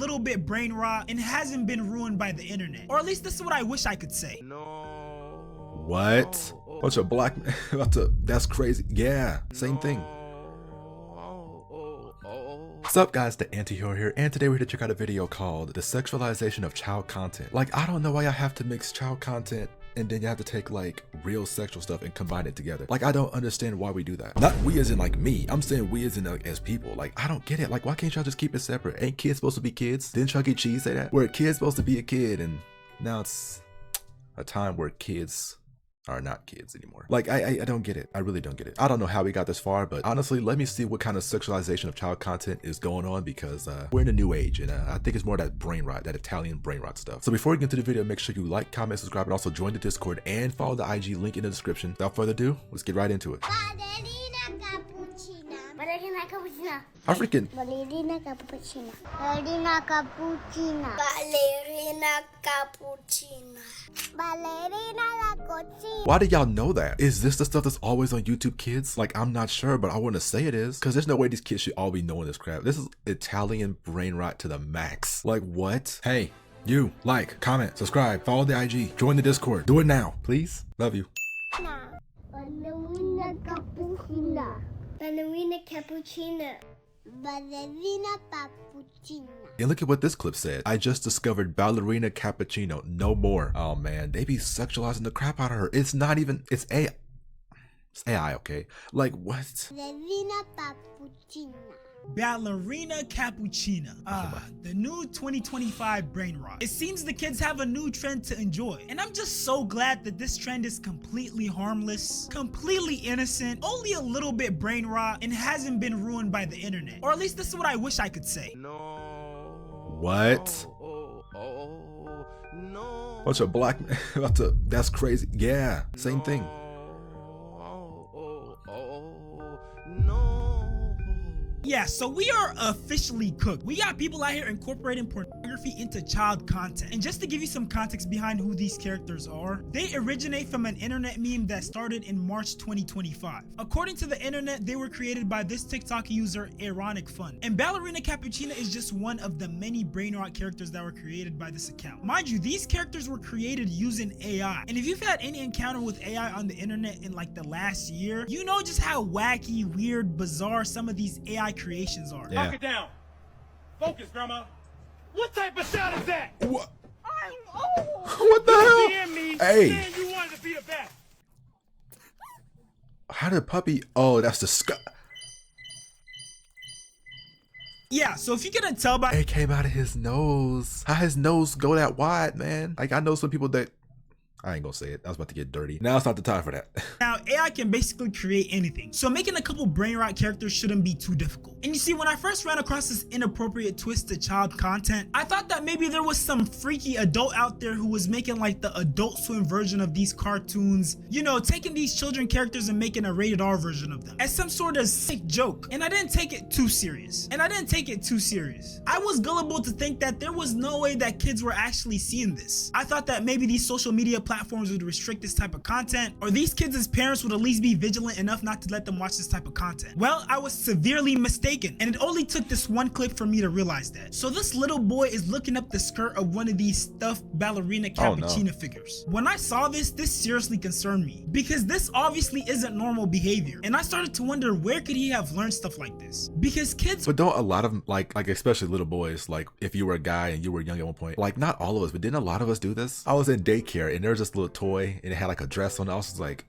little bit brain rot and hasn't been ruined by the internet. Or at least this is what I wish I could say. What? Bunch of black men that's crazy. Yeah, same thing. What's up guys, the Anti-Hero here, and today we're here to check out a video called The Sexualization of Child Content. Like, I don't know why y'all have to mix child content and then you have to take like real sexual stuff and combine it together. Like, I don't understand why we do that. Not we as in like me, I'm saying we as in like, as people. Like, I don't get it. Like, why can't y'all just keep it separate? Ain't kids supposed to be kids? Didn't Chuck E. Cheese say that? Where a kid's supposed to be a kid, and now it's a time where kids are not kids anymore. Like, I don't get it. I really don't get it. I don't know how we got this far, but honestly, let me see what kind of sexualization of child content is going on, because we're in a new age, and I think it's more that brain rot, that Italian brain rot stuff. So before we get into the video, make sure you like, comment, subscribe, and also join the Discord and follow the IG link in the description. Without further ado, let's get right into it. I freaking Ballerina cappuccina. Ballerina cappuccina. Ballerina cappuccina. Ballerina la cochina. Why do y'all know that? Is this the stuff that's always on YouTube Kids? Like, I'm not sure, but I want to say it is, because there's no way these kids should all be knowing this crap. This is Italian brain rot to the max. Like, what? Hey, you, like, comment, subscribe, follow the IG, join the Discord. Do it now, please. Love you. Ballerina cappuccina. Ballerina cappuccina. Ballerina cappuccina. And look at what this clip said. I just discovered ballerina cappuccino. No more. Oh man, they be sexualizing the crap out of her. It's not even, it's AI. It's AI, okay? Like, what? Ballerina cappuccina. Ballerina cappuccina. The new 2025 brain rot. It seems the kids have a new trend to enjoy, and I'm just so glad that this trend is completely harmless, completely innocent, only a little bit brain rot, and hasn't been ruined by the internet. Or at least this is what I wish I could say. What? Bunch of black men that's crazy. Yeah, same thing. Yeah, so we are officially cooked. We got people out here incorporating pornography into child content. And just to give you some context behind who these characters are, they originate from an internet meme that started in March 2025. According to the internet, they were created by this TikTok user, Ironic Fun. And Ballerina Cappuccina is just one of the many brain rot characters that were created by this account. Mind you, these characters were created using AI. And if you've had any encounter with AI on the internet in like the last year, you know just how wacky, weird, bizarre some of these AI creations are. Yeah. Knock it down. Focus, Grandma. What type of shot is that? What? I'm old. What the hell? DM me Hey. saying you wanted to be the best. How did puppy? Oh, that's disgusting. Yeah, so if you couldn't tell by It came out of his nose. How his nose go that wide, man? Like, I know some people that, I ain't gonna say it. I was about to get dirty. Now it's not the time for that. now, AI can basically create anything. So making a couple brain rot characters shouldn't be too difficult. And you see, when I first ran across this inappropriate twist to child content, I thought that maybe there was some freaky adult out there who was making like the Adult Swim version of these cartoons, you know, taking these children characters and making a rated R version of them as some sort of sick joke. And I didn't take it too serious. I was gullible to think that there was no way that kids were actually seeing this. I thought that maybe these social media platforms would restrict this type of content, or these kids as parents would at least be vigilant enough not to let them watch this type of content. Well, I was severely mistaken, and it only took this one clip for me to realize that. So this little boy is looking up the skirt of one of these stuffed ballerina cappuccina figures. When I saw this seriously concerned me, because this obviously isn't normal behavior, and I started to wonder, where could he have learned stuff like this? Because kids— But don't a lot of them, like especially little boys, like if you were a guy and you were young at one point, like not all of us, but didn't a lot of us do this? I was in daycare and there was this little toy and it had like a dress on it. I was like,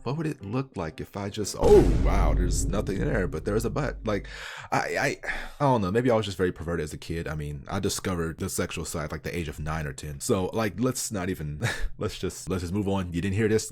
what would it look like if I just, oh wow, there's nothing in there, but there's a butt. Like, I don't know, maybe I was just very perverted as a kid. I mean, I discovered the sexual side like the age of 9 or 10. So like, let's not even, let's just move on. You didn't hear this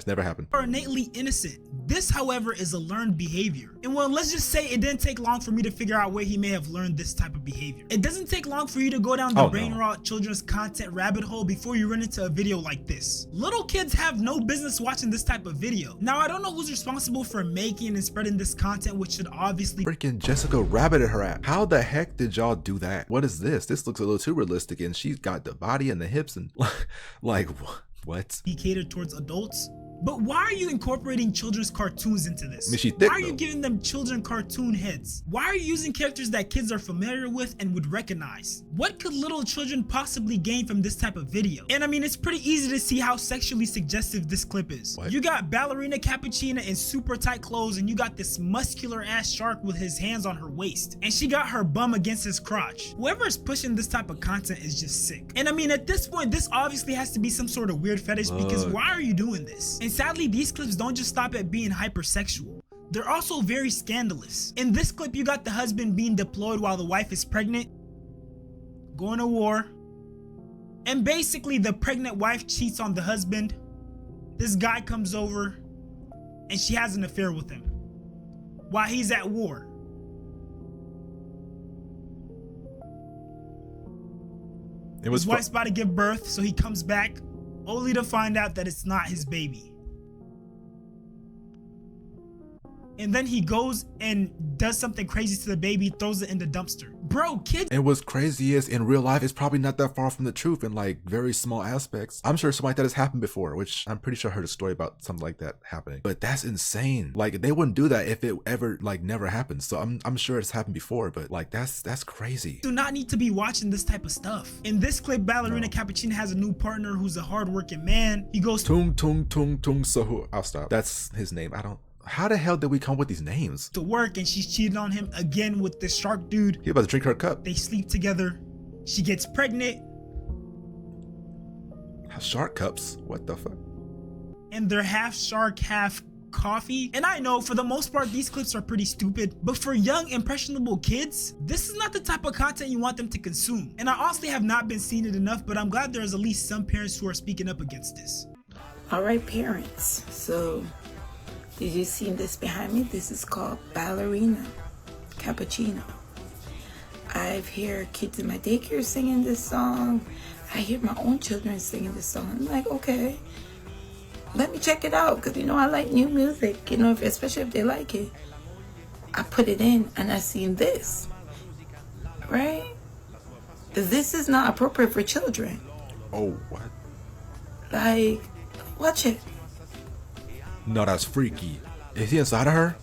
never happened. Are innately innocent. This, however, is a learned behavior. And well, let's just say it didn't take long for me to figure out where he may have learned this type of behavior. It doesn't take long for you to go down the brain rot children's content rabbit hole before you run into a video like this. Little kids have no business watching this type of video. Now, I don't know who's responsible for making and spreading this content, which should obviously— Freaking Jessica rabbited her app. How the heck did y'all do that? What is this? This looks a little too realistic, and she's got the body and the hips and like, what? be catered towards adults. But why are you incorporating children's cartoons into this? I mean, she Why thick, are you though. giving them children cartoon heads? Why are you using characters that kids are familiar with and would recognize? What could little children possibly gain from this type of video? And I mean, it's pretty easy to see how sexually suggestive this clip is. What? You got ballerina Cappuccina in super tight clothes, and you got this muscular ass shark with his hands on her waist, and she got her bum against his crotch. Whoever is pushing this type of content is just sick. And I mean, at this point, this obviously has to be some sort of weird fetish, because why are you doing this? And sadly, these clips don't just stop at being hypersexual. They're also very scandalous. In this clip, you got the husband being deployed while the wife is pregnant, going to war, and basically the pregnant wife cheats on the husband. This guy comes over and she has an affair with him while he's at war. His wife's about to give birth, so he comes back only to find out that it's not his baby. And then he goes and does something crazy to the baby, throws it in the dumpster. Bro, kids. And what's crazy is in real life, it's probably not that far from the truth in like very small aspects. I'm sure something like that has happened before, which I'm pretty sure I heard a story about something like that happening. But that's insane. Like they wouldn't do that if it ever like never happened. So I'm sure it's happened before, but like that's crazy. Do not need to be watching this type of stuff. In this clip, Ballerina Cappuccina has a new partner who's a hardworking man. He goes Tung Sohu. I'll stop. That's his name. How the hell did we come with these names? to work, and she's cheating on him again with this shark dude. He about to drink her cup. They sleep together. She gets pregnant, Shark cups? What the fuck? and they're half shark, half coffee. And I know for the most part these clips are pretty stupid, but for young impressionable kids, this is not the type of content you want them to consume. And I honestly have not been seeing it enough, but I'm glad there's at least some parents who are speaking up against this. All right, parents. So, did you see this behind me? This is called Ballerina Cappuccino. I've heard kids in my daycare singing this song. I hear my own children singing this song. I'm like, okay, let me check it out, because, you know, I like new music, you know, especially if they like it. I put it in and I seen this, right? This is not appropriate for children. Oh, what? Like, watch it. No, that's freaky. Is he inside of her?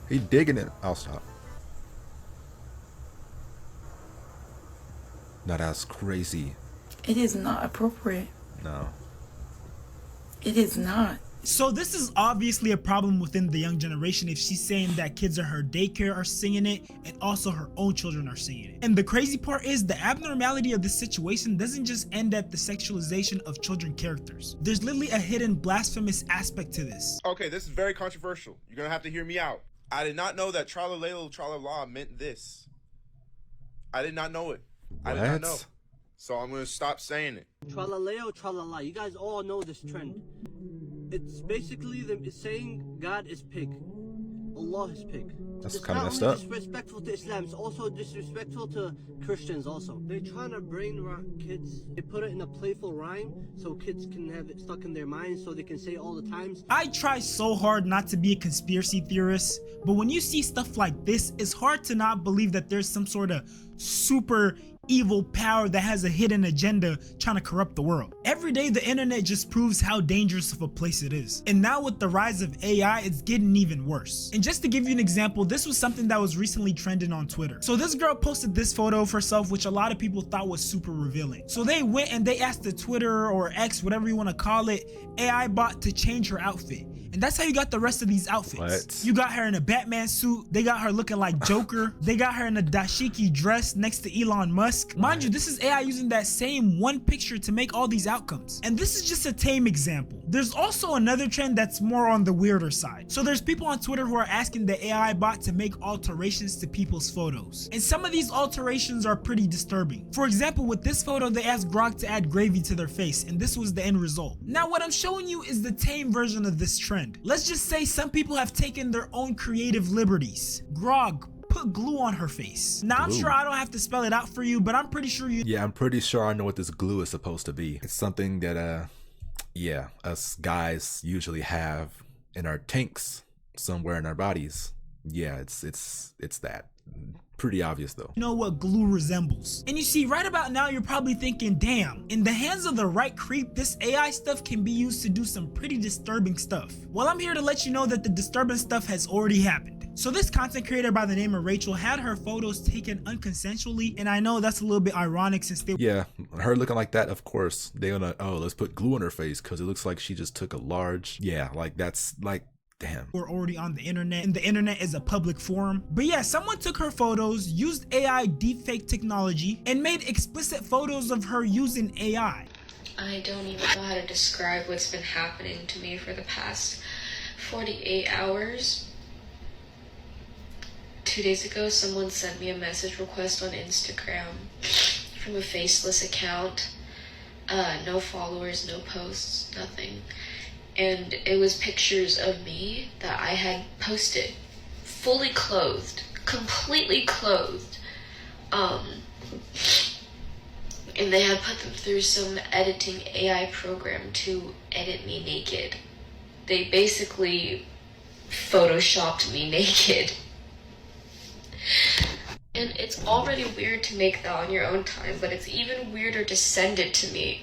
He digging it. I'll stop. No, that's crazy. It is not appropriate. No. It is not. So this is obviously a problem within the young generation if she's saying that kids at her daycare are singing it and also her own children are singing it. And the crazy part is the abnormality of this situation doesn't just end at the sexualization of children characters. There's literally a hidden blasphemous aspect to this. Okay, this is very controversial. You're gonna have to hear me out. I did not know that tra-la-la, tra-la-la meant this. I did not know it. I did not know. So I'm gonna stop saying it. Tra-la-leo, tra-la-la. You guys all know this trend. It's basically them saying God is pig. Allah is pig. That's It's kind of not messed only up. disrespectful to Islam, it's also disrespectful to Christians also. They're trying to brain rot kids. They put it in a playful rhyme so kids can have it stuck in their minds so they can say it all the times. I try so hard not to be a conspiracy theorist, but when you see stuff like this, it's hard to not believe that there's some sort of super evil power that has a hidden agenda trying to corrupt the world. Every day the internet just proves how dangerous of a place it is. And now with the rise of AI, it's getting even worse. And just to give you an example, this was something that was recently trending on Twitter. So this girl posted this photo of herself, which a lot of people thought was super revealing. So they went and they asked the Twitter or X, whatever you want to call it, AI bot to change her outfit. And that's how you got the rest of these outfits. What? You got her in a Batman suit. They got her looking like Joker. They got her in a dashiki dress next to Elon Musk. Mind you, this is AI using that same one picture to make all these outcomes. And this is just a tame example. There's also another trend that's more on the weirder side. So there's people on Twitter who are asking the AI bot to make alterations to people's photos. And some of these alterations are pretty disturbing. For example, with this photo, they asked Grok to add gravy to their face, and this was the end result. Now, what I'm showing you is the tame version of this trend. Let's just say some people have taken their own creative liberties. Grog, put glue on her face. Now, I'm Glue. sure I don't have to spell it out for you, but I'm pretty sure you Yeah, I'm pretty sure I know what this glue is supposed to be. It's something that, yeah, us guys usually have in our tanks somewhere in our bodies. Yeah, it's that. Pretty obvious though. Know what glue resembles. And you see, right about now, you're probably thinking, damn, in the hands of the right creep, this AI stuff can be used to do some pretty disturbing stuff. Well, I'm here to let you know that the disturbing stuff has already happened. So this content creator by the name of Rachel had her photos taken unconsensually, and I know that's a little bit ironic since they— yeah, her looking like that, of course they gonna, oh, let's put glue on her face because it looks like she just took a large, yeah, like that's like, damn. We're already on the internet, and the internet is a public forum. But yeah, someone took her photos, used AI deepfake technology, and made explicit photos of her using AI. I don't even know how to describe what's been happening to me for the past 48 hours. 2 days ago, someone sent me a message request on Instagram from a faceless account. No followers, no posts, nothing. And it was pictures of me that I had posted, fully clothed, completely clothed. And they had put them through some editing AI program to edit me naked. They basically photoshopped me naked. And it's already weird to make that on your own time, but it's even weirder to send it to me.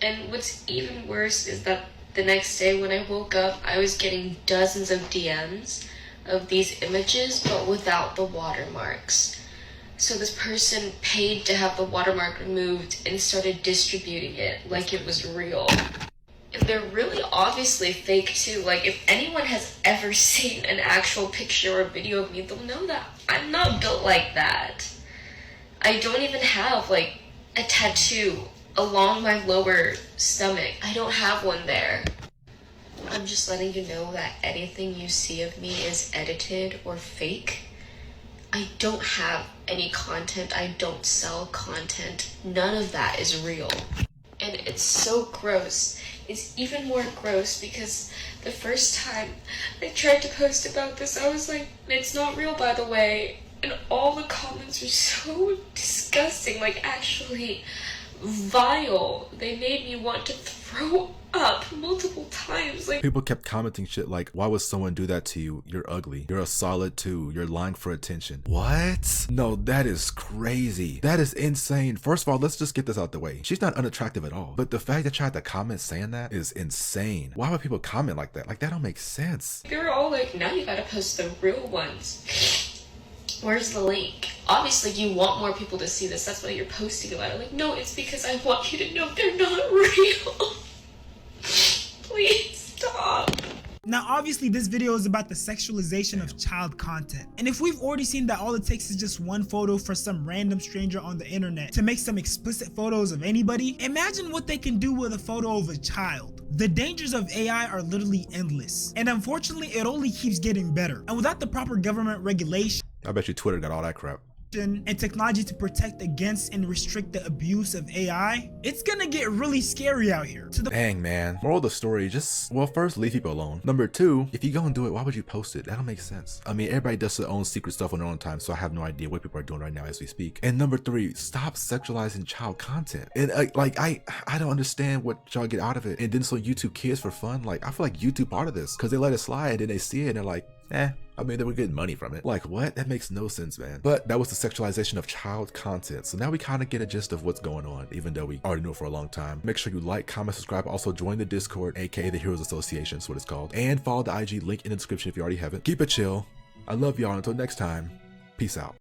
And what's even worse is that the next day when I woke up, I was getting dozens of DMs of these images, but without the watermarks. So this person paid to have the watermark removed and started distributing it like it was real. And they're really obviously fake too. Like, if anyone has ever seen an actual picture or video of me, they'll know that I'm not built like that. I don't even have like a tattoo along my lower stomach. I don't have one there. I'm just letting you know that anything you see of me is edited or fake. I don't have any content. I don't sell content. None of that is real. And it's so gross. It's even more gross because the first time I tried to post about this, I was like, it's not real, by the way. And all the comments were so disgusting, like actually vile. They made me want to throw up multiple times. Like, people kept commenting shit like, why would someone do that to you? You're ugly. You're a solid 2. You're lying for attention. What? No, that is crazy. That is insane. First of all, let's just get this out the way. She's not unattractive at all. But the fact that you had to comment saying that is insane. Why would people comment like that? Like, that don't make sense. they were all like, now you gotta post the real ones. Where's the link? Obviously you want more people to see this. That's why you're posting about it. Like, no, it's because I want you to know they're not real. Please stop. Now, obviously, this video is about the sexualization of child content. And if we've already seen that all it takes is just one photo for some random stranger on the internet to make some explicit photos of anybody, imagine what they can do with a photo of a child. The dangers of AI are literally endless. And unfortunately, it only keeps getting better. And without the proper government regulation, I bet you Twitter got all that crap, and technology to protect against and restrict the abuse of AI, it's gonna get really scary out here. Dang, man. Moral of the story, just, well, first, leave people alone. Number 2, if you go and do it, why would you post it? That don't make sense. I mean, everybody does their own secret stuff on their own time, so I have no idea what people are doing right now as we speak. And number 3, stop sexualizing child content. And like, I don't understand what y'all get out of it. And then so YouTube Kids for fun, like, I feel like YouTube part of this, because they let it slide and then they see it and they're like, I mean, they were getting money from it. Like, what? That makes no sense, man. But that was the sexualization of child content. So now we kind of get a gist of what's going on, even though we already knew for a long time. Make sure you like, comment, subscribe. Also join the Discord, aka the Heroes Association, is what it's called. And follow the IG link in the description if you already haven't. Keep it chill. I love y'all. Until next time, peace out.